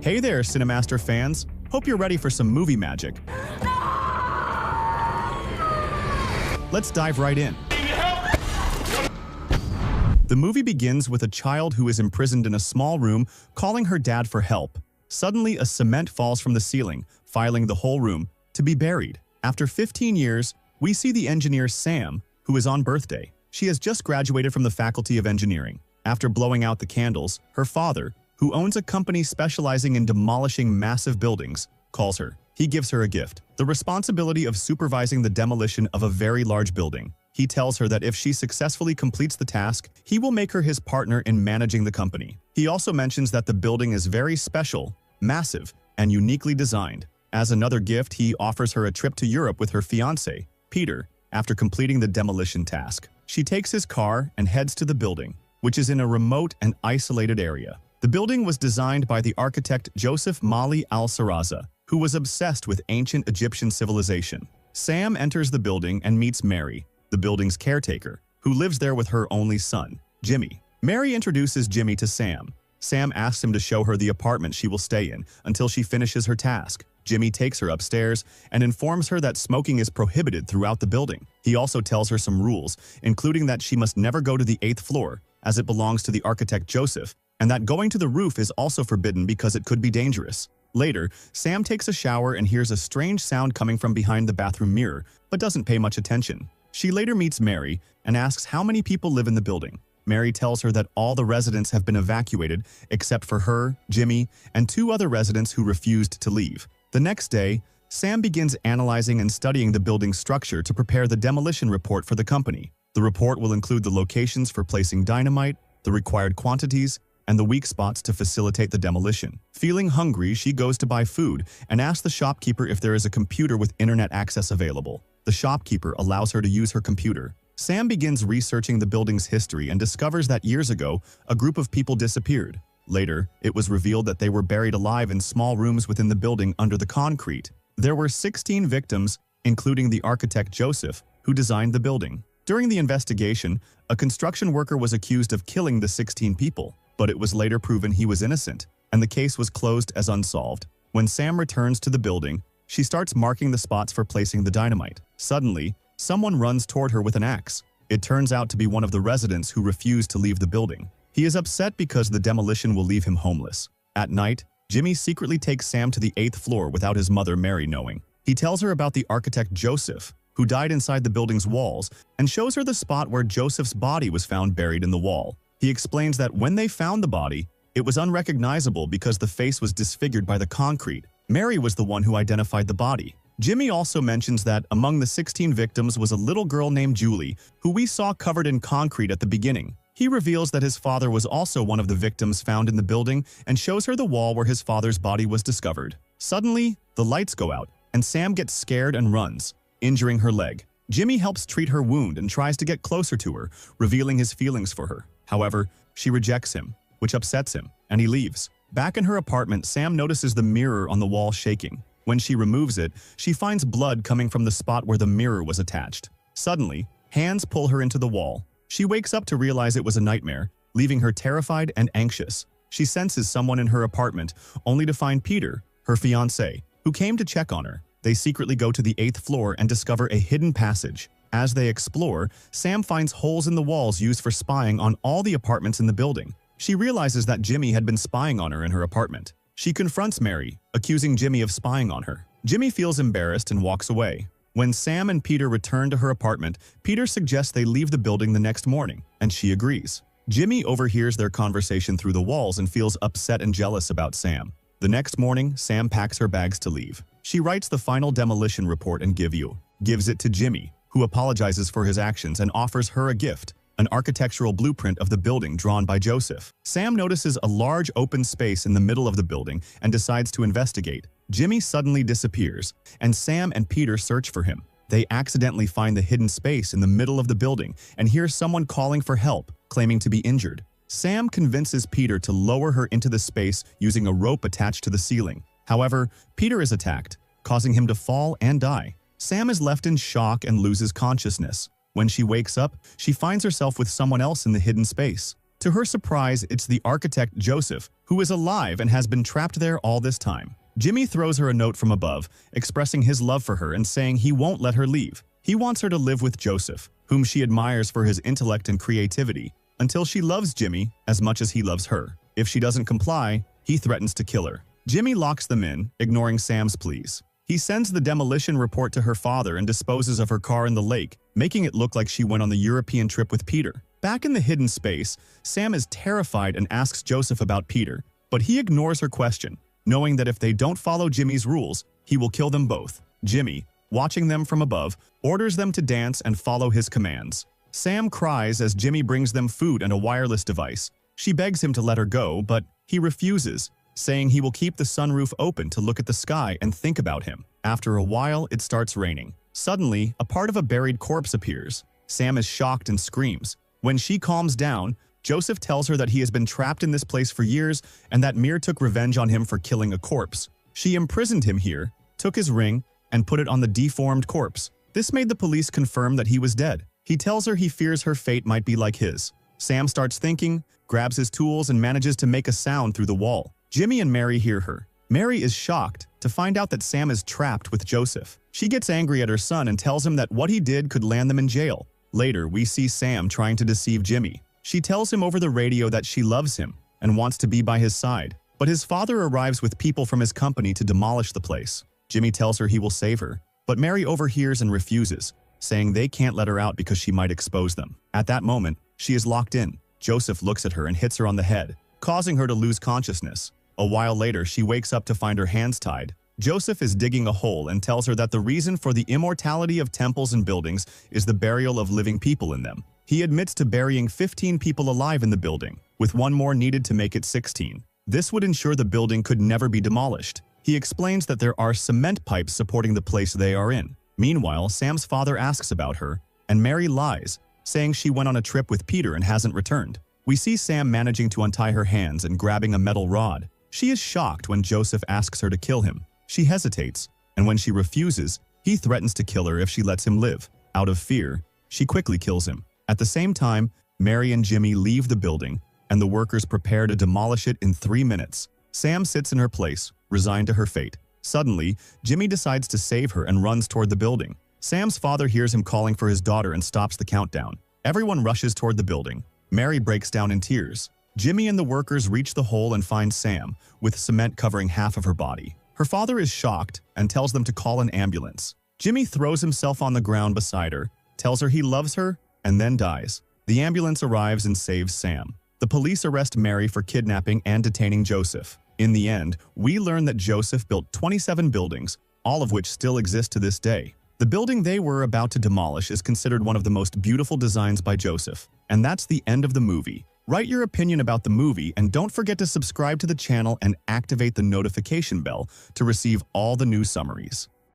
Hey there, Cinemaster fans! Hope you're ready for some movie magic. Let's dive right in. The movie begins with a child who is imprisoned in a small room calling her dad for help. Suddenly, a cement falls from the ceiling, filing the whole room to be buried. After 15 years, we see the engineer Sam, who is on birthday. She has just graduated from the Faculty of Engineering. After blowing out the candles, her father, who owns a company specializing in demolishing massive buildings, calls her. He gives her a gift, the responsibility of supervising the demolition of a very large building. He tells her that if she successfully completes the task, he will make her his partner in managing the company. He also mentions that the building is very special, massive, and uniquely designed. As another gift, he offers her a trip to Europe with her fiancé, Peter, after completing the demolition task. She takes his car and heads to the building, which is in a remote and isolated area. The building was designed by the architect Joseph Mali al-Saraza, who was obsessed with ancient Egyptian civilization. Sam enters the building and meets Mary, the building's caretaker, who lives there with her only son, Jimmy. Mary introduces Jimmy to Sam. Sam asks him to show her the apartment she will stay in until she finishes her task. Jimmy takes her upstairs and informs her that smoking is prohibited throughout the building. He also tells her some rules, including that she must never go to the 8th floor, as it belongs to the architect Joseph, and that going to the roof is also forbidden because it could be dangerous. Later, Sam takes a shower and hears a strange sound coming from behind the bathroom mirror, but doesn't pay much attention. She later meets Mary and asks how many people live in the building. Mary tells her that all the residents have been evacuated except for her, Jimmy, and 2 other residents who refused to leave. The next day, Sam begins analyzing and studying the building's structure to prepare the demolition report for the company. The report will include the locations for placing dynamite, the required quantities, and the weak spots to facilitate the demolition. Feeling hungry, she goes to buy food and asks the shopkeeper if there is a computer with internet access available. The shopkeeper allows her to use her computer. Sam begins researching the building's history and discovers that years ago, a group of people disappeared. Later, it was revealed that they were buried alive in small rooms within the building under the concrete. There were 16 victims, including the architect Joseph, who designed the building. During the investigation, a construction worker was accused of killing the 16 people, but it was later proven he was innocent, and the case was closed as unsolved. When Sam returns to the building, she starts marking the spots for placing the dynamite. Suddenly, someone runs toward her with an axe. It turns out to be one of the residents who refused to leave the building. He is upset because the demolition will leave him homeless. At night, Jimmy secretly takes Sam to the 8th floor without his mother Mary knowing. He tells her about the architect Joseph, who died inside the building's walls, and shows her the spot where Joseph's body was found buried in the wall. He explains that when they found the body, it was unrecognizable because the face was disfigured by the concrete. Mary was the one who identified the body. Jimmy also mentions that among the 16 victims was a little girl named Julie, who we saw covered in concrete at the beginning. He reveals that his father was also one of the victims found in the building and shows her the wall where his father's body was discovered. Suddenly, the lights go out, and Sam gets scared and runs, injuring her leg. Jimmy helps treat her wound and tries to get closer to her, revealing his feelings for her. However, she rejects him, which upsets him, and he leaves. Back in her apartment, Sam notices the mirror on the wall shaking. When she removes it, she finds blood coming from the spot where the mirror was attached. Suddenly, hands pull her into the wall. She wakes up to realize it was a nightmare, leaving her terrified and anxious. She senses someone in her apartment, only to find Peter, her fiancé, who came to check on her. They secretly go to the 8th floor and discover a hidden passage. As they explore, Sam finds holes in the walls used for spying on all the apartments in the building. She realizes that Jimmy had been spying on her in her apartment. She confronts Mary, accusing Jimmy of spying on her. Jimmy feels embarrassed and walks away. When Sam and Peter return to her apartment, Peter suggests they leave the building the next morning, and she agrees. Jimmy overhears their conversation through the walls and feels upset and jealous about Sam. The next morning, Sam packs her bags to leave. She writes the final demolition report and gives it to Jimmy, who apologizes for his actions and offers her a gift, an architectural blueprint of the building drawn by Joseph. Sam notices a large open space in the middle of the building and decides to investigate. Jimmy suddenly disappears, and Sam and Peter search for him. They accidentally find the hidden space in the middle of the building and hear someone calling for help, claiming to be injured. Sam convinces Peter to lower her into the space using a rope attached to the ceiling. However, Peter is attacked, causing him to fall and die. Sam is left in shock and loses consciousness. When she wakes up, she finds herself with someone else in the hidden space. To To her surprise, it's the architect Joseph, who is alive and has been trapped there all this time. Jimmy throws her a note from above, expressing his love for her and saying he won't let her leave. He wants her to live with Joseph, whom she admires for his intellect and creativity, until she loves Jimmy as much as he loves her. If she doesn't comply, he threatens to kill her. Jimmy locks them in, ignoring Sam's pleas. He sends the demolition report to her father and disposes of her car in the lake, making it look like she went on the European trip with Peter. Back in the hidden space, Sam is terrified and asks Joseph about Peter, but he ignores her question, knowing that if they don't follow Jimmy's rules, he will kill them both. Jimmy, watching them from above, orders them to dance and follow his commands. Sam cries as Jimmy brings them food and a wireless device. She begs him to let her go, but he refuses, saying he will keep the sunroof open to look at the sky and think about him. After a while, it starts raining. Suddenly, a part of a buried corpse appears. Sam is shocked and screams. When she calms down, Joseph tells her that he has been trapped in this place for years and that Mir took revenge on him for killing a corpse. She imprisoned him here, took his ring, and put it on the deformed corpse. This made the police confirm that he was dead. He tells her he fears her fate might be like his. Sam starts thinking, grabs his tools, and manages to make a sound through the wall. Jimmy and Mary hear her. Mary is shocked to find out that Sam is trapped with Joseph. She gets angry at her son and tells him that what he did could land them in jail. Later, we see Sam trying to deceive Jimmy. She tells him over the radio that she loves him and wants to be by his side. But his father arrives with people from his company to demolish the place. Jimmy tells her he will save her, but Mary overhears and refuses, saying they can't let her out because she might expose them. At that moment, she is locked in. Joseph looks at her and hits her on the head, causing her to lose consciousness. A while later, she wakes up to find her hands tied. Joseph is digging a hole and tells her that the reason for the immortality of temples and buildings is the burial of living people in them. He admits to burying 15 people alive in the building, with one more needed to make it 16. This would ensure the building could never be demolished. He explains that there are cement pipes supporting the place they are in. Meanwhile, Sam's father asks about her, and Mary lies, saying she went on a trip with Peter and hasn't returned. We see Sam managing to untie her hands and grabbing a metal rod. She is shocked when Joseph asks her to kill him. She hesitates, and when she refuses, he threatens to kill her if she lets him live. Out of fear, she quickly kills him. At the same time, Mary and Jimmy leave the building, and the workers prepare to demolish it in 3 minutes. Sam sits in her place, resigned to her fate. Suddenly, Jimmy decides to save her and runs toward the building. Sam's father hears him calling for his daughter and stops the countdown. Everyone rushes toward the building. Mary breaks down in tears. Jimmy and the workers reach the hole and find Sam, with cement covering half of her body. Her father is shocked and tells them to call an ambulance. Jimmy throws himself on the ground beside her, tells her he loves her, and then dies. The ambulance arrives and saves Sam. The police arrest Mary for kidnapping and detaining Joseph. In the end, we learn that Joseph built 27 buildings, all of which still exist to this day. The building they were about to demolish is considered one of the most beautiful designs by Joseph. And that's the end of the movie. Write your opinion about the movie and don't forget to subscribe to the channel and activate the notification bell to receive all the new summaries.